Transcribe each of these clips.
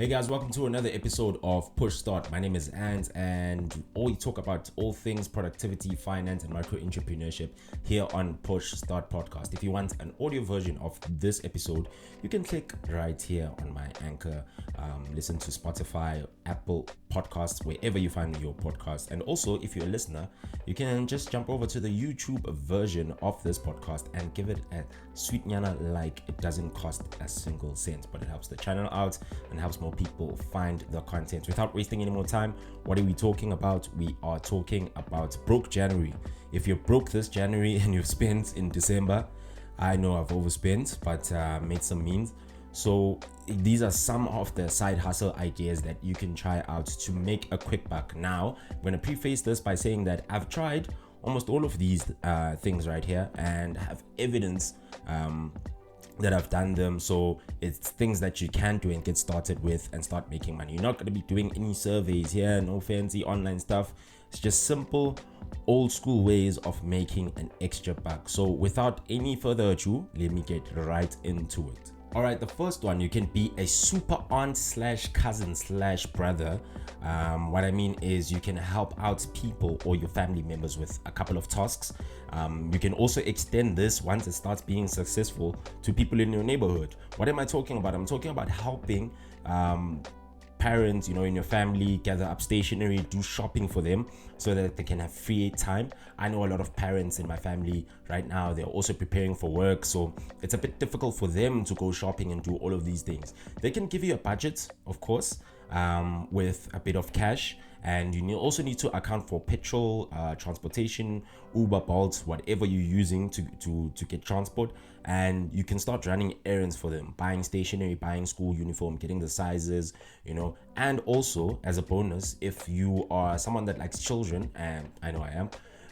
Hey guys, welcome to another episode of Push Start. My name is Ant and we talk about all things productivity, finance, and micro entrepreneurship here on Push Start podcast. If you want an audio version of this episode, you can click right here on my Anchor. Listen to Spotify, Apple Podcasts, wherever you find your podcast. And also, if you're a listener, you can just jump over to the YouTube version of this podcast and give it a sweet nyana like. It doesn't cost a single cent, but it helps the channel out and helps more people find the content. Without wasting any more time, what are we talking about? We are talking about broke January. If you're broke this January and you've spent in December, I know I've overspent, but made some means. So these are some of the side hustle ideas that you can try out to make a quick buck. Now, I'm going to preface this by saying that I've tried almost all of these things right here and have evidence that I've done them. So it's things that you can do and get started with and start making money. You're not going to be doing any surveys here, no fancy online stuff. It's just simple old school ways of making an extra buck. So without any further ado, let me get right into it. All right, the first one, you can be a super aunt / cousin / brother. What I mean is you can help out people or your family members with a couple of tasks. You can also extend this once it starts being successful to people in your neighborhood. What am I talking about? I'm talking about helping parents, in your family, gather up stationery, do shopping for them so that they can have free time. I know a lot of parents in my family right now, they're also preparing for work, so it's a bit difficult for them to go shopping and do all of these things. They can give you a budget, of course, with a bit of cash, and you also need to account for petrol, transportation, Uber, Bolt, whatever you're using to get transport. And you can start running errands for them, buying stationery, buying school uniform, getting the sizes, and also as a bonus, if you are someone that likes children, and I know I am,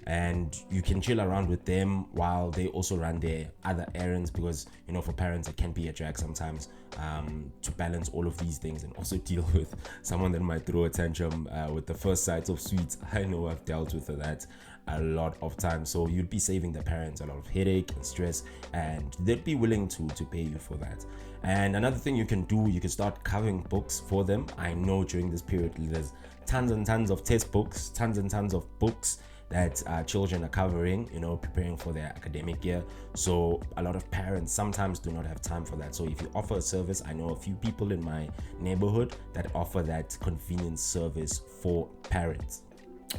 and you can chill around with them while they also run their other errands, because for parents it can be a drag sometimes to balance all of these things and also deal with someone that might throw a tantrum with the first sight of sweets. I know I've dealt with that a lot of times. So you'd be saving the parents a lot of headache and stress, and they'd be willing to pay you for that. And another thing you can do, you can start covering books for them. I know during this period there's tons and tons of test books, tons and tons of books that children are covering, preparing for their academic year. So a lot of parents sometimes do not have time for that. So if you offer a service, I know a few people in my neighborhood that offer that convenience service for parents.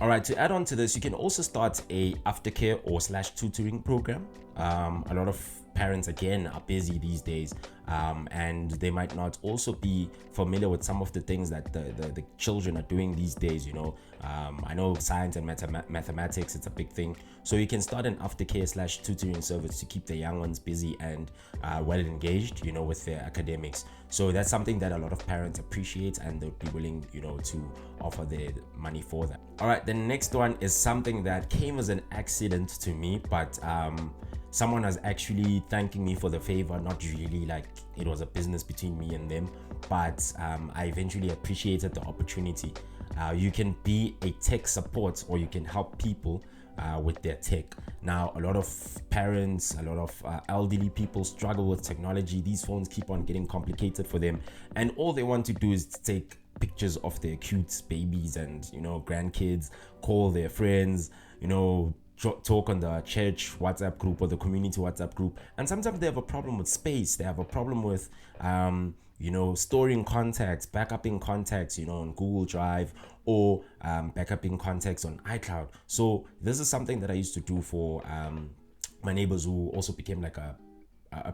All right, to add on to this, you can also start a aftercare or / tutoring program. A lot of parents, again, are busy these days, and they might not also be familiar with some of the things that the children are doing these days. I know science and mathematics, it's a big thing. So you can start an aftercare / tutoring service to keep the young ones busy and well engaged, with their academics. So that's something that a lot of parents appreciate, and they'll be willing, to offer their money for that. All right, the next one is something that came as an accident to me, but someone was actually thanking me for the favor, not really like it was a business between me and them, but I eventually appreciated the opportunity. You can be a tech support, or you can help people with their tech. Now, a lot of parents, a lot of elderly people struggle with technology. These phones keep on getting complicated for them, and all they want to do is to take pictures of their cute babies and grandkids, call their friends, talk on the church WhatsApp group or the community WhatsApp group. And sometimes they have a problem with space. They have a problem with storing contacts, backupping contacts, on Google Drive, or backupping contacts on iCloud. So this is something that I used to do for my neighbors, who also became like a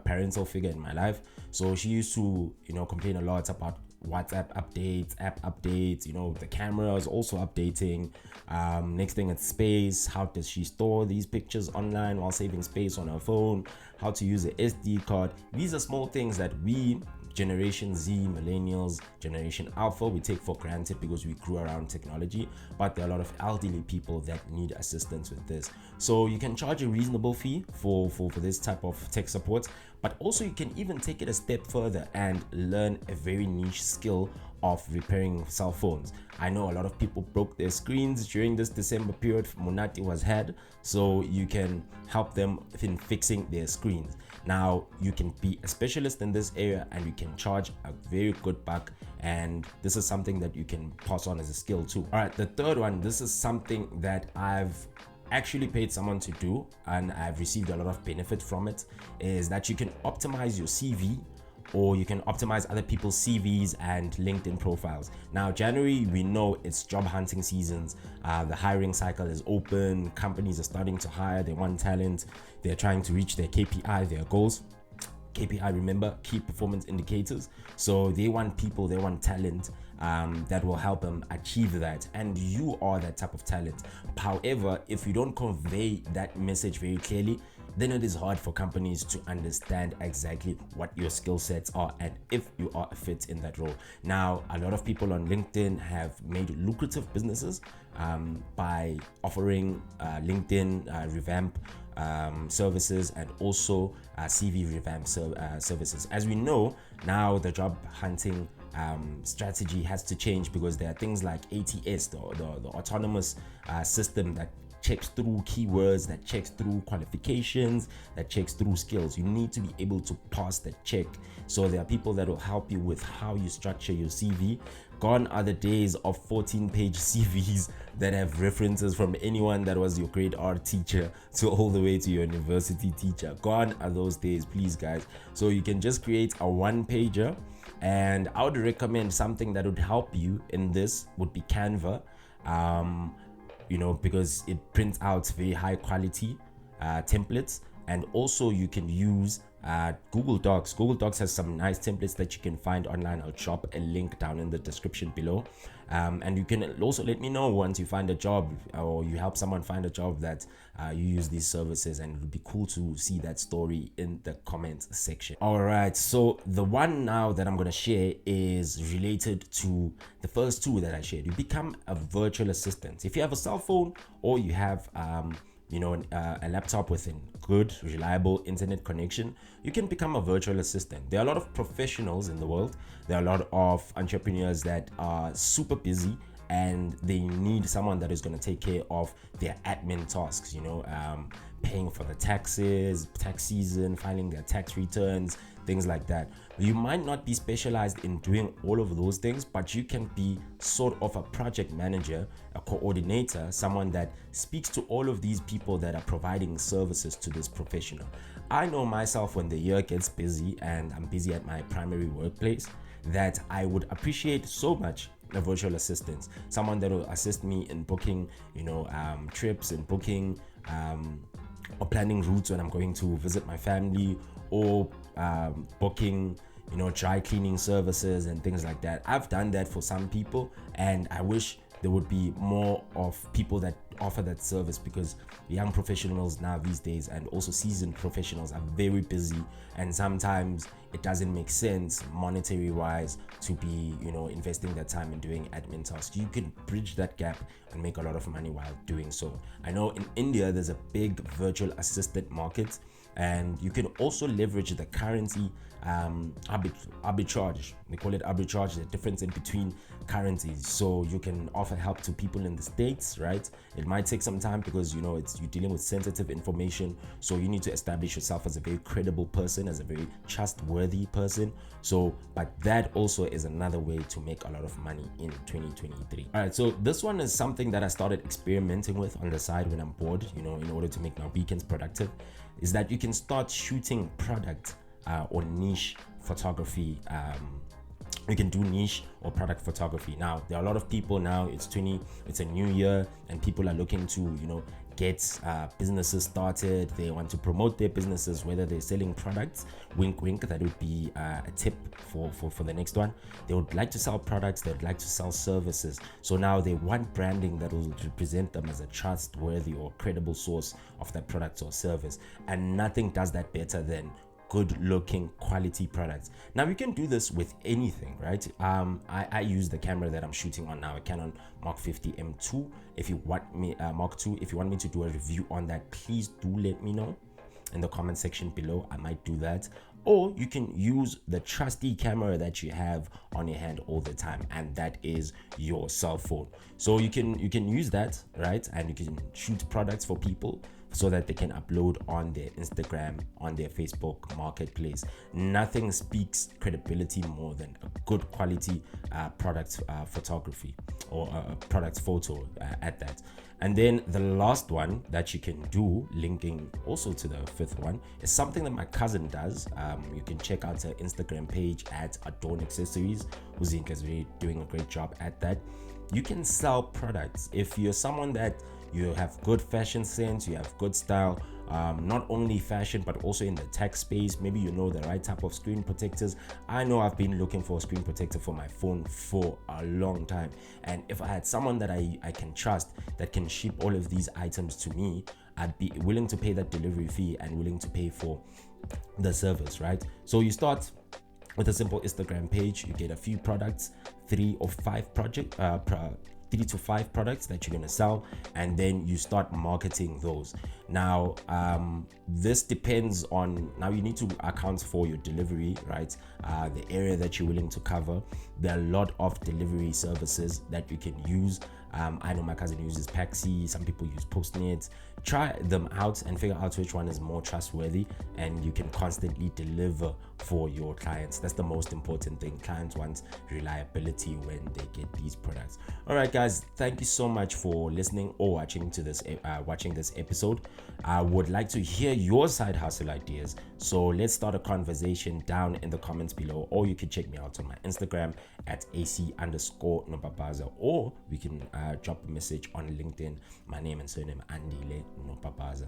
parental figure in my life. So she used to complain a lot about WhatsApp updates, app updates, the camera is also updating. Next thing, it's space. How does she store these pictures online while saving space on her phone? How to use an SD card. These are small things that we, Generation Z, Millennials, Generation Alpha, we take for granted because we grew around technology, but there are a lot of elderly people that need assistance with this. So you can charge a reasonable fee for this type of tech support, but also you can even take it a step further and learn a very niche skill of repairing cell phones. I know a lot of people broke their screens during this December period. Munati was had, so you can help them in fixing their screens. Now you can be a specialist in this area and you can charge a very good buck, and this is something that you can pass on as a skill too. All right, the third one, this is something that I've actually paid someone to do and I've received a lot of benefit from it, is that you can optimize your CV, or you can optimize other people's CVs and LinkedIn profiles. Now, January, we know it's job hunting seasons. The hiring cycle is open. Companies are starting to hire. They want talent. They're trying to reach their KPI, their goals. KPI, remember, key performance indicators. So they want people, they want talent that will help them achieve that. And you are that type of talent. However, if you don't convey that message very clearly, then it is hard for companies to understand exactly what your skill sets are and if you are a fit in that role. Now, a lot of people on LinkedIn have made lucrative businesses by offering LinkedIn revamp services and also CV revamp services. As we know, now the job hunting strategy has to change because there are things like ATS, the autonomous system that checks through keywords, that checks through qualifications, that checks through skills. You need to be able to pass that check. So there are people that will help you with how you structure your CV. Gone are the days of 14-page CVs that have references from anyone that was your grade R teacher to all the way to your university teacher. Gone are those days, please guys. So you can just create a one-pager, and I would recommend something that would help you in this would be Canva. Because it prints out very high quality templates, and also you can use Google Docs. Google Docs has some nice templates that you can find online. I'll drop a link down in the description below. And you can also let me know once you find a job or you help someone find a job that you use these services, and it would be cool to see that story in the comments section. All right, so the one now that I'm going to share is related to the first two that I shared. You become a virtual assistant. If you have a cell phone or you have a laptop with a good, reliable internet connection, you can become a virtual assistant. There are a lot of professionals in the world. There are a lot of entrepreneurs that are super busy and they need someone that is going to take care of their admin tasks, paying for the taxes, tax season, filing their tax returns, things like that. You might not be specialized in doing all of those things, but you can be sort of a project manager, a coordinator, someone that speaks to all of these people that are providing services to this professional. I know myself, when the year gets busy and I'm busy at my primary workplace, that I would appreciate so much a virtual assistant, someone that will assist me in booking, trips and booking or planning routes when I'm going to visit my family, or booking dry cleaning services and things like that. I've done that for some people, and I wish there would be more of people that offer that service, because young professionals now these days, and also seasoned professionals, are very busy, and sometimes it doesn't make sense monetary wise to be investing their time in doing admin tasks. You can bridge that gap and make a lot of money while doing so. I know in India there's a big virtual assistant market, and you can also leverage the currency arbitrage. They call it arbitrage, the difference in between currencies. So you can offer help to people in the States, right? It might take some time because you're dealing with sensitive information, so you need to establish yourself as a very credible person, as a very trustworthy person. But that also is another way to make a lot of money in 2023. All right, so this one is something that I started experimenting with on the side when I'm bored, in order to make my weekends productive, is that you can start shooting product or niche photography. You can do niche or product photography. Now, there are a lot of people now, it's a new year, and people are looking to, get businesses started. They want to promote their businesses, whether they're selling products, wink wink, that would be a tip for the next one. They would like to sell products, they would like to sell services. So now they want branding that will represent them as a trustworthy or credible source of that product or service, and nothing does that better than good looking quality products. Now you can do this with anything, right? I use the camera that I'm shooting on now, a Canon Mark 50 M2. If you want me Mark II, if you want me to do a review on that, please do let me know in the comment section below. I might do that. or you can use the trusty camera that you have on your hand all the time, and that is your cell phone. So you can use that, right? And you can shoot products for people so that they can upload on their Instagram, on their Facebook marketplace. Nothing speaks credibility more than a good quality product photography, or a product photo at that. And then the last one that you can do, linking also to the fifth one, is something that my cousin does. You can check out her Instagram page at Adorn Accessories. Uzinka is really doing a great job at that. You can sell products. If you're someone that you have good fashion sense, you have good style, not only fashion but also in the tech space, maybe you know the right type of screen protectors. I know I've been looking for a screen protector for my phone for a long time, and if I had someone that I can trust that can ship all of these items to me, I'd be willing to pay that delivery fee and willing to pay for the service, right? So you start with a simple Instagram page. You get a few products, 3 to 5 products that you're going to sell, and then you start marketing those. Now this depends on, now you need to account for your delivery, right? The area that you're willing to cover. There are a lot of delivery services that you can use. I know my cousin uses Paxi, some people use Postmates. Try them out and figure out which one is more trustworthy, and you can constantly deliver for your clients. That's the most important thing. Clients want reliability when they get these products. All right, guys, thank you so much for listening or watching this episode. I would like to hear your side hustle ideas, so let's start a conversation down in the comments below, or you can check me out on my Instagram at AC_Nopapaza, or we can drop a message on LinkedIn. My name and surname, Andile Nopapaza.